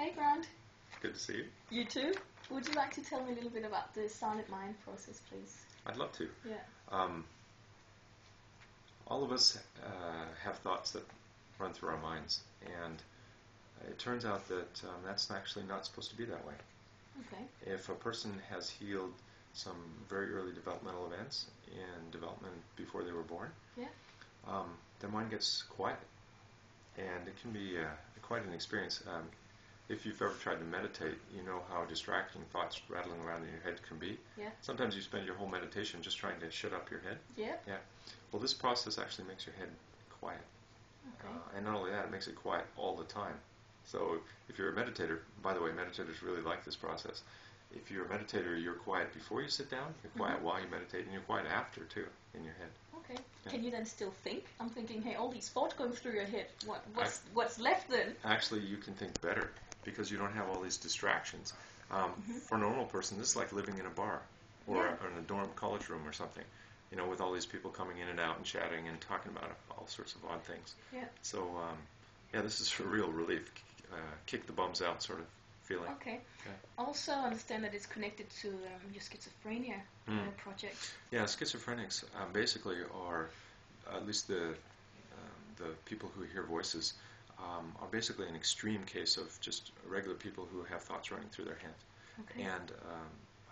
Hey Grant. Good to see you. You too. Would you like to tell me a little bit about the silent mind process, please? I'd love to. Yeah. All of us have thoughts that run through our minds, and it turns out that that's actually not supposed to be that way. Okay. If a person has healed some very early developmental events in development before they were born, Yeah. their mind gets quiet, and it can be quite an experience. If you've ever tried to meditate, you know how distracting thoughts rattling around in your head can be. Yeah. Sometimes you spend your whole meditation just trying to shut up your head. Yeah. Yeah. Well, this process actually makes your head quiet. Okay. And not only that, it makes it quiet all the time. So if you're a meditator, by the way, meditators really like this process. If you're a meditator, you're quiet before you sit down, you're quiet while you meditate, and you're quiet after, too, in your head. Okay. Yeah. Can you then still think? I'm thinking, hey, all these thoughts going through your head. What's left then? Actually, you can think better because you don't have all these distractions. For a normal person, this is like living in a bar or in a dorm college room or something, you know, with all these people coming in and out and chatting and talking about all sorts of odd things. Yeah. So, this is a real relief. Kick the bums out sort of feeling. Okay. Yeah. Also, I understand that it's connected to your schizophrenia project. Yeah, schizophrenics basically are, at least the people who hear voices, are basically an extreme case of just regular people who have thoughts running through their head. Okay. And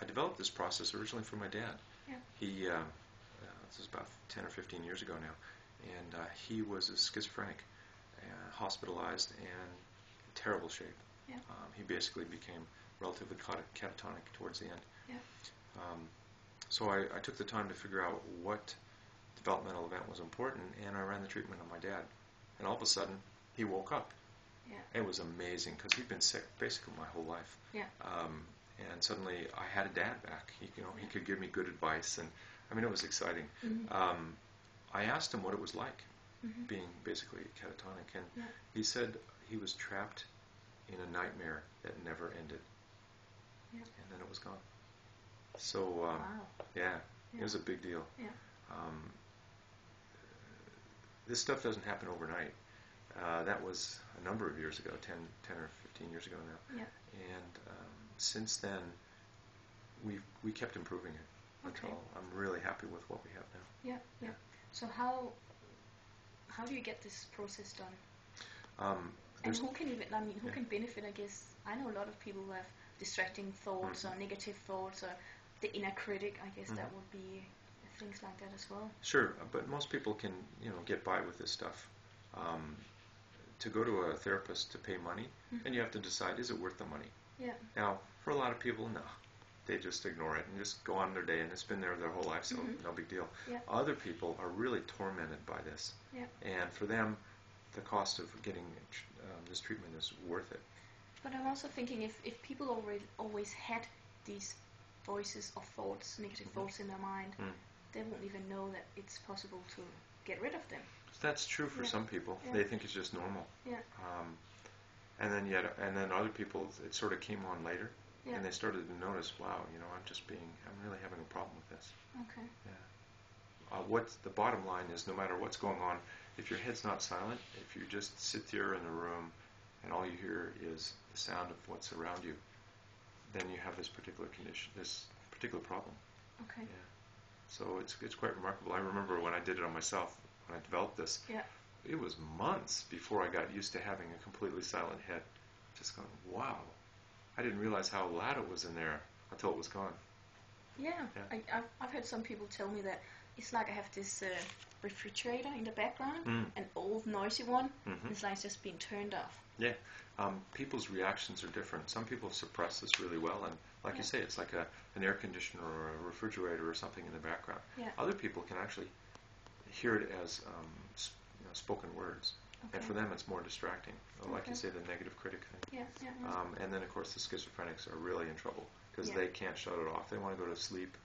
I developed this process originally from my dad. Yeah. He, this was about 10 or 15 years ago now, and he was a schizophrenic, hospitalized and in terrible shape. Yeah. He basically became relatively catatonic towards the end. Yeah. So I took the time to figure out what developmental event was important, and I ran the treatment on my dad. And all of a sudden, he woke up. Yeah. It was amazing because he'd been sick basically my whole life. Yeah. And suddenly I had a dad back. He could give me good advice, and I mean it was exciting. I asked him what it was like being basically catatonic, and he said he was trapped in a nightmare that never ended. Yeah. And then it was gone. So Wow. it was a big deal. Yeah. This stuff doesn't happen overnight. That was a number of years ago, 10 or 15 years ago now. Yeah. And since then, we kept improving it until I'm really happy with what we have now. Yeah. Yeah. So how do you get this process done? And who can who can benefit? I guess I know a lot of people who have distracting thoughts or negative thoughts or the inner critic. I guess that would be things like that as well. Sure, but most people can get by with this stuff. To go to a therapist to pay money, and you have to decide, is it worth the money? Yeah. Now, for a lot of people, no. They just ignore it and just go on their day, and it's been there their whole life, so no big deal. Yeah. Other people are really tormented by this, and for them, the cost of getting this treatment is worth it. But I'm also thinking if people always had these voices or thoughts, negative thoughts in their mind, they won't even know that it's possible to get rid of them. That's true for some people. Yeah. They think it's just normal. Yeah. And then other people, it sort of came on later, and they started to notice, wow, I'm really having a problem with this. Okay. Yeah. The bottom line is, no matter what's going on, if your head's not silent, if you just sit there in a room and all you hear is the sound of what's around you, then you have this particular condition, this particular problem. Okay. Yeah. So it's quite remarkable. I remember when I did it on myself, when I developed this, it was months before I got used to having a completely silent head. Just going, wow. I didn't realize how loud it was in there until it was gone. Yeah. I've had some people tell me that it's like I have this refrigerator in the background, an old noisy one. It's like it's just being turned off. Yeah. People's reactions are different. Some people suppress this really well, and like you say, it's like an air conditioner or a refrigerator or something in the background. Yeah. Other people can actually hear it as spoken words, and for them it's more distracting. Like you say, the negative critic thing. Yeah. And then of course the schizophrenics are really in trouble because they can't shut it off. They want to go to sleep,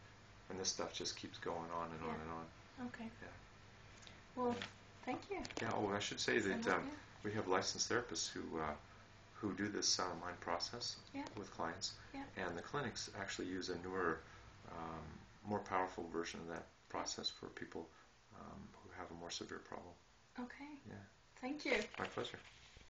and this stuff just keeps going on and on and on. Okay. Yeah. Well, thank you. Yeah. Oh, I should say that we have licensed therapists who do this silent mind process with clients, and the clinics actually use a newer, more powerful version of that process for people who have a more severe problem. Okay. Yeah. Thank you. My pleasure.